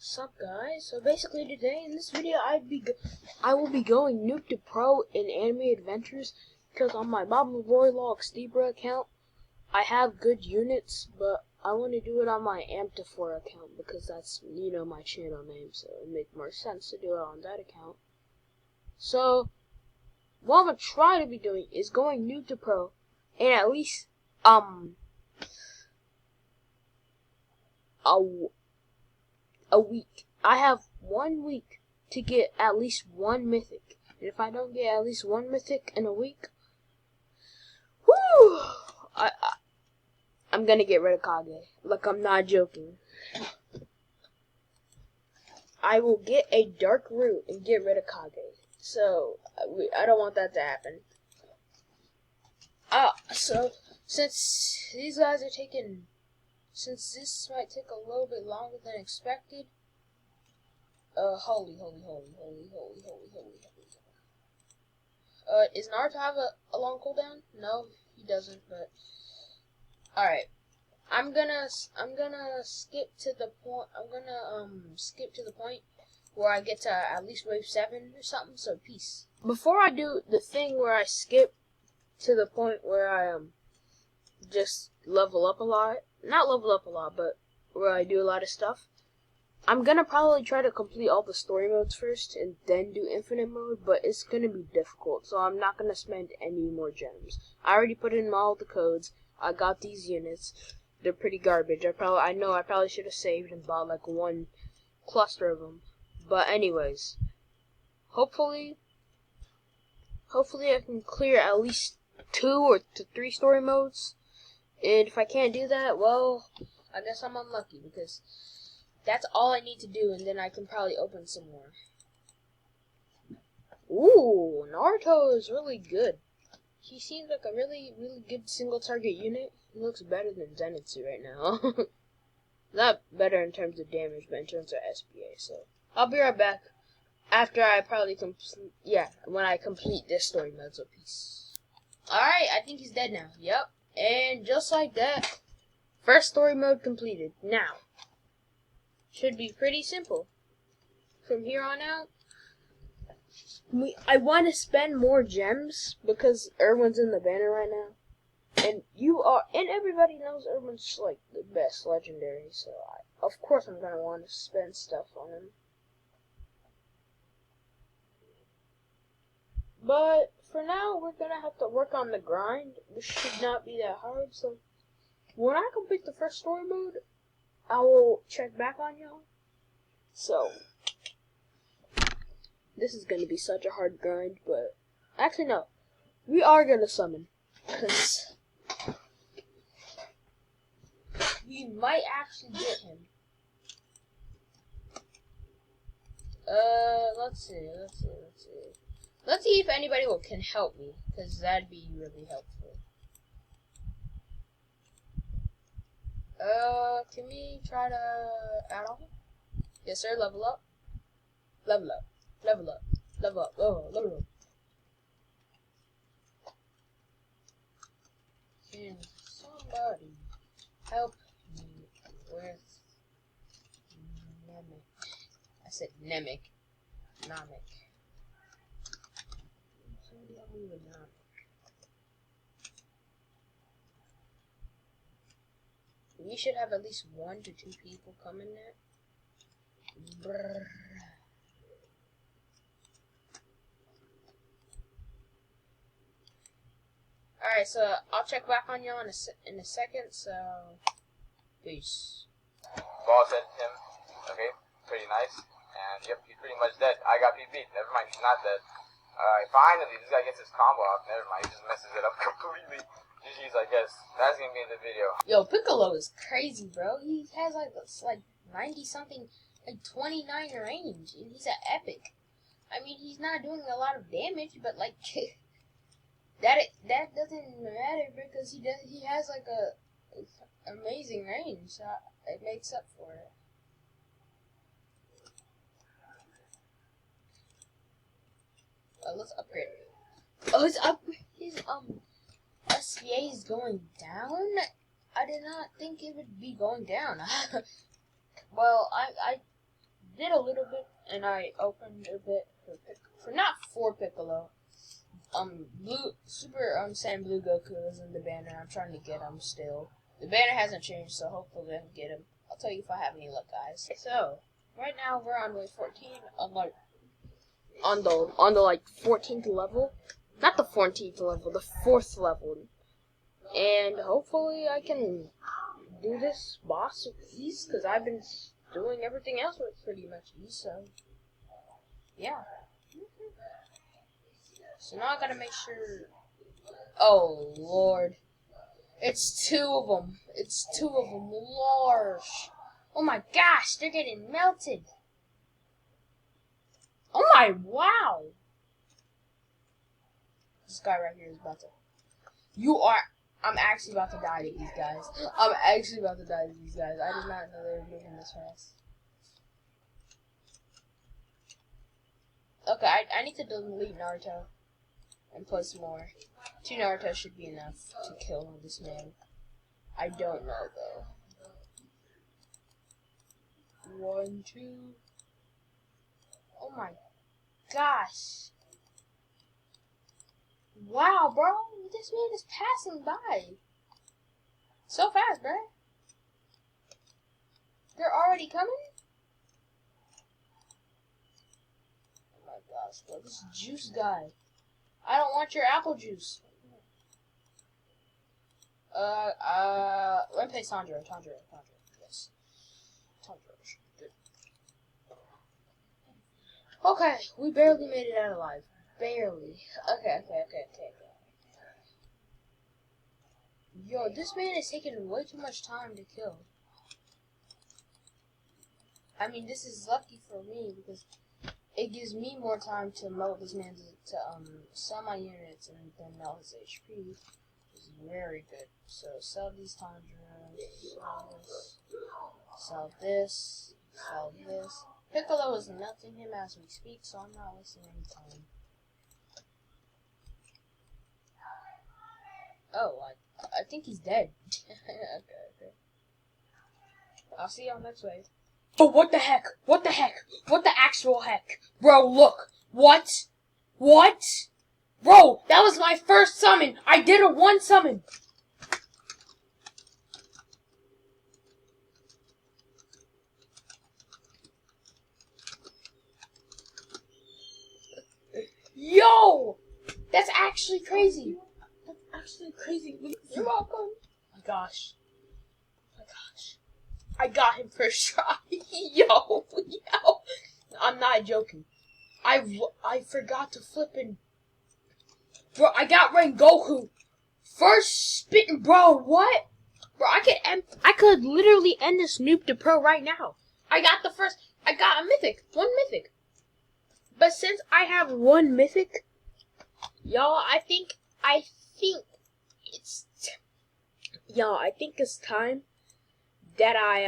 Sup guys, so basically today in this video I will be going noob to pro in anime adventures because on my Bob Roylog Stebra account I have good units, but I want to do it on my Amtifor account because that's, my channel name, so it would make more sense to do it on that account. So what I'm gonna try to be doing is going noob to pro in at least a week. I have 1 week to get at least one mythic. And if I don't get at least one mythic in a week, whoo! I'm gonna get rid of Kage. Like, I'm not joking. I will get a dark root and get rid of Kage. So, I don't want that to happen. So, since these guys are taking... Since this might take a little bit longer than expected, holy. Is Naruto have a long cooldown? No, he doesn't, but, alright. I'm gonna skip to the point, skip to the point where I get to at least wave 7 or something, so peace. Before I do the thing where I skip to the point where I, just level up a lot, not level up a lot, but where I do a lot of stuff, I'm gonna probably try to complete all the story modes first and then do infinite mode, but it's gonna be difficult, so I'm not gonna spend any more gems. I already put in all the codes. I got these units. They're pretty garbage. I know I probably should have saved and bought like one cluster of them. But anyways, hopefully I can clear at least 2 or 3 story modes. And if I can't do that, well, I guess I'm unlucky, because that's all I need to do, and then I can probably open some more. Ooh, Naruto is really good. He seems like a really good single target unit. He looks better than Zenitsu right now. Not better in terms of damage, but in terms of SPA, so. I'll be right back after I probably when I complete this story mode, so peace. Alright, I think he's dead now. Yep. And just like that, first story mode completed. Now, should be pretty simple. From here on out, I want to spend more gems because Erwin's in the banner right now. And everybody knows Erwin's like the best legendary, so of course I'm going to want to spend stuff on him. But for now, we're going to have to work on the grind. This should not be that hard, so when I complete the first story mode, I will check back on y'all. So, this is going to be such a hard grind, but actually no, we are going to summon, because we might actually get him. Let's see. Let's see if anybody can help me, because that'd be really helpful. Can we try to add on? Yes, sir, level up. Level up. Oh, level up. Can somebody help me with Namek? I said Namek. Somebody help me with Namek. We should have at least 1 to 2 people coming there. Brrr. Alright, so I'll check back on y'all in a second, so peace. Ball sent him, okay, pretty nice, and yep, he's pretty much dead. I got PB, never mind, he's not dead. Alright, finally, this guy gets his combo off, never mind, he just messes it up completely. GG's, I guess. That's gonna be in the video. Yo, Piccolo is crazy, bro. He has like 90 something, like 29 range, and he's an epic. I mean, he's not doing a lot of damage, but like that doesn't matter because he has like a amazing range, so it makes up for it. Let's upgrade it. Oh, his SPA is going down? I did not think it would be going down. Well, did a little bit, and I opened a bit for not for Piccolo. Blue Super Saiyan Blue Goku is in the banner. I'm trying to get him still. The banner hasn't changed, so hopefully I can get him. I'll tell you if I have any luck, guys. So right now we're on wave 14. On the like 14th level, not the 14th level, the 4th level, and hopefully I can do this boss with ease because I've been doing everything else with pretty much ease. So yeah. So now I gotta make sure. Oh Lord, it's 2 of them. It's 2 of them. Large. Oh my gosh, they're getting melted. Oh my wow. This guy right here is about to. I'm actually about to die to these guys. I'm actually about to die to these guys. I did not know they were moving this fast. Okay, I need to delete Naruto and put some more. 2 Naruto should be enough to kill this man. I don't know though. 1, 2. Oh my gosh. Wow, bro. This man is passing by. So fast, bro. They're already coming? Oh my gosh, bro. This juice guy. I don't want your apple juice. Let me play Sandra. Yes. Sandra. Okay, we barely made it out alive. Barely. Okay. Yo, this man is taking way too much time to kill. I mean, this is lucky for me because it gives me more time to melt this man to sell my units and then melt his HP, which is very good. So sell these Tundras, sell this. Piccolo is melting him as we speak, so I'm not wasting any time. Oh, I think he's dead. Okay. I'll see y'all next wave. Oh, what the heck? What the actual heck? Bro, look. What? Bro, that was my first summon. I did a 1 summon. Yo! That's actually crazy. You're welcome. Oh my gosh. I got him first try. Yo. I'm not joking. I forgot to flip in. Bro, I got Rengoku. First spitting, bro, what? Bro, I could literally end this noob to pro right now. I got a mythic. 1 mythic. But since I have 1 mythic, y'all, I think it's time that I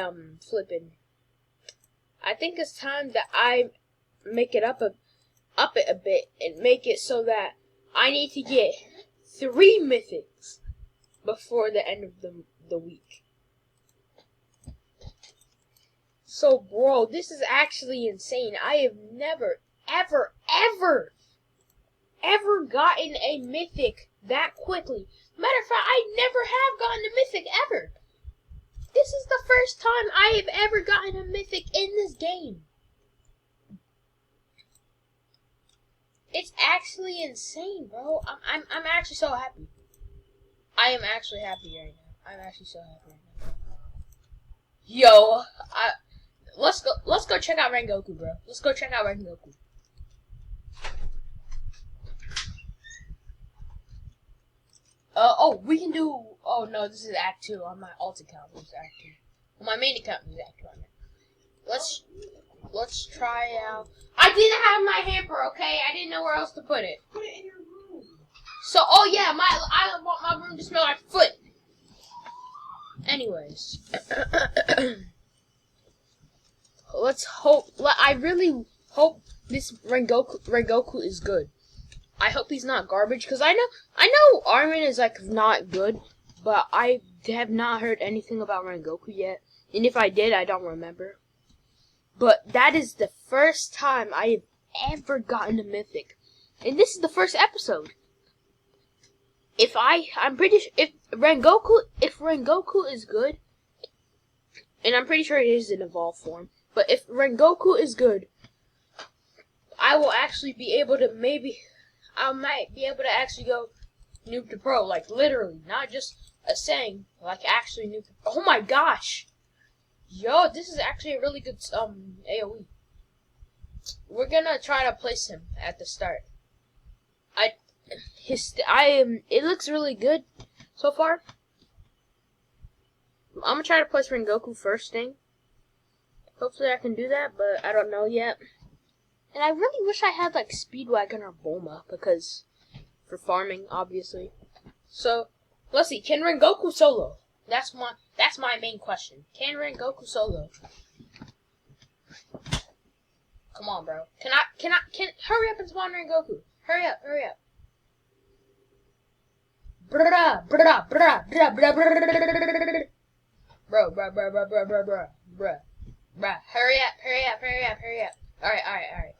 I think it's time that I make it up it a bit and make it so that I need to get 3 mythics before the end of the week. So bro, this is actually insane. I have never ever gotten a mythic that quickly. Matter of fact, I never have gotten a mythic ever. This is the first time I have ever gotten a mythic in this game. It's actually insane, bro. I'm actually so happy. I am actually happy right now. I'm actually so happy right now. Yo, let's go check out Rengoku, bro. Let's go check out Rengoku. We can do. Oh no, this is Act 2 on my alt account. This is Act 2. On my main account, this is Act 2 on there. Let's try out. I didn't have my hamper, okay? I didn't know where else to put it. Put it in your room. So, I want my room to smell like foot. Anyways, let's hope. I really hope this Rengoku is good. I hope he's not garbage, because I know Armin is like not good, but I have not heard anything about Rengoku yet. And if I did, I don't remember. But that is the first time I have ever gotten a mythic. And this is the first episode. I'm pretty sure if Rengoku is good, and I'm pretty sure it is in evolved form, but if Rengoku is good, I will actually be able to I might be able to actually go noob to pro, like literally, not just a saying, like actually noob to pro. Oh my gosh! Yo, this is actually a really good AoE. We're gonna try to place him at the start. It looks really good so far. I'm gonna try to place Rengoku first thing. Hopefully I can do that, but I don't know yet. And I really wish I had like Speedwagon or Bulma, because for farming, obviously. So let's see. Can Rengoku solo? That's my main question. Can Rengoku solo? Come on, bro. Can hurry up and spawn Rengoku? Hurry up. Bro. Hurry up. Alright.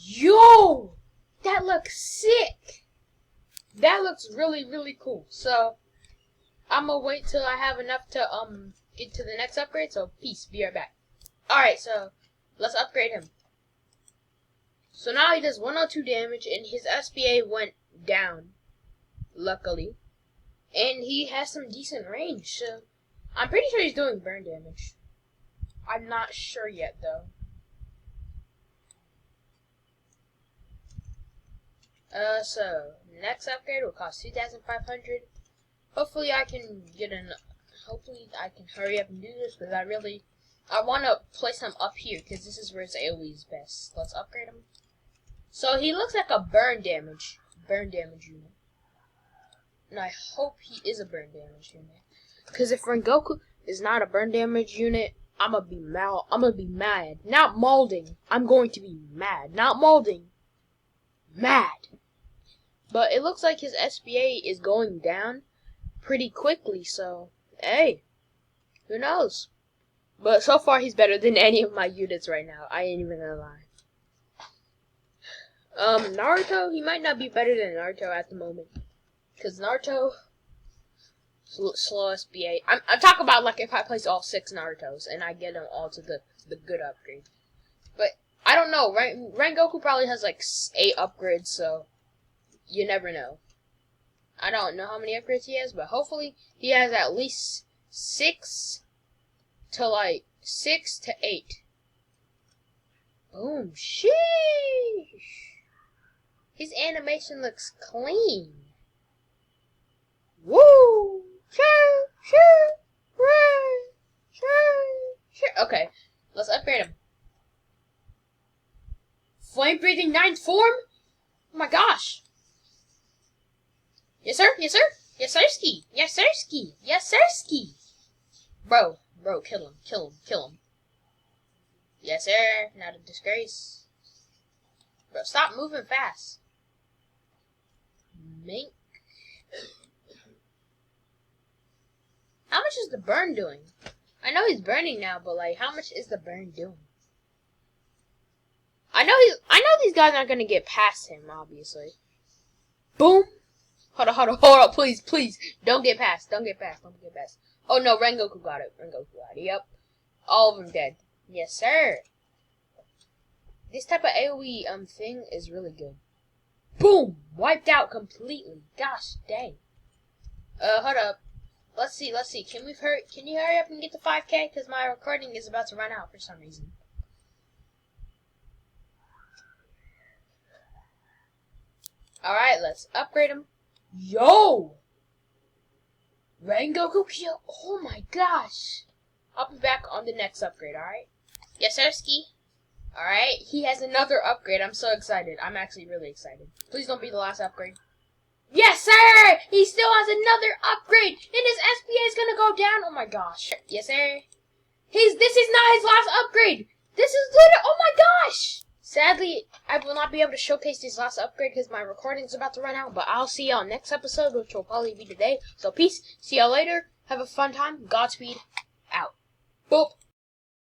Yo! That looks sick! That looks really, really cool. So, I'm gonna wait till I have enough to, get to the next upgrade. So, peace. Be right back. Alright, so, let's upgrade him. So now he does 102 damage, and his SPA went down, luckily. And he has some decent range, so I'm pretty sure he's doing burn damage. I'm not sure yet, though. So, next upgrade will cost 2,500. Hopefully I can hurry up and do this, because I want to place him up here, because this is where his AoE is best. Let's upgrade him. So he looks like a burn damage unit. And I hope he is a burn damage unit. Because if Rengoku is not a burn damage unit, I'm gonna be mad. Not molding. I'm going to be mad. Not molding. Mad. But it looks like his SPA is going down pretty quickly, so hey, who knows? But so far he's better than any of my units right now. I ain't even gonna lie. Naruto, he might not be better than Naruto at the moment. Because Naruto, slow SBA. I'm talking about like if I place all 6 Narutos and I get them all to the good upgrade. But I don't know. Rengoku probably has like 8 upgrades, so you never know. I don't know how many upgrades he has, but hopefully he has at least 6 to 8. Boom. Sheesh. His animation looks clean. Woo! Okay, let's upgrade him. Flame breathing 9th form? Oh my gosh. Yes, sir. Yes, sirski. Bro, kill him. Yes, sir. Not a disgrace. Bro, stop moving fast. Mink. How much is the burn doing? I know he's burning now, but like, how much is the burn doing? I know these guys aren't gonna get past him, obviously. Boom. Hold on, please. Don't get past. Oh no, Rengoku got it. Yep. All of them dead. Yes, sir. This type of AoE thing is really good. Boom! Wiped out completely. Gosh dang. Hold up. Let's see. Can you hurry up and get to 5K? Because my recording is about to run out for some reason. Alright, let's upgrade him. Yo! Rengoku kill. Oh my gosh. I'll be back on the next upgrade, alright? Yes, sir, Ski. Alright, he has another upgrade. I'm so excited. I'm actually really excited. Please don't be the last upgrade. Yes, sir! He still has another upgrade! And his SPA is gonna go down. Oh my gosh. Yes, sir. This is not his last upgrade! This is literally... Oh my gosh! Sadly, I will not be able to showcase his last upgrade because my recording is about to run out. But I'll see y'all next episode, which will probably be today. So peace. See y'all later. Have a fun time. Godspeed. Out. Boop.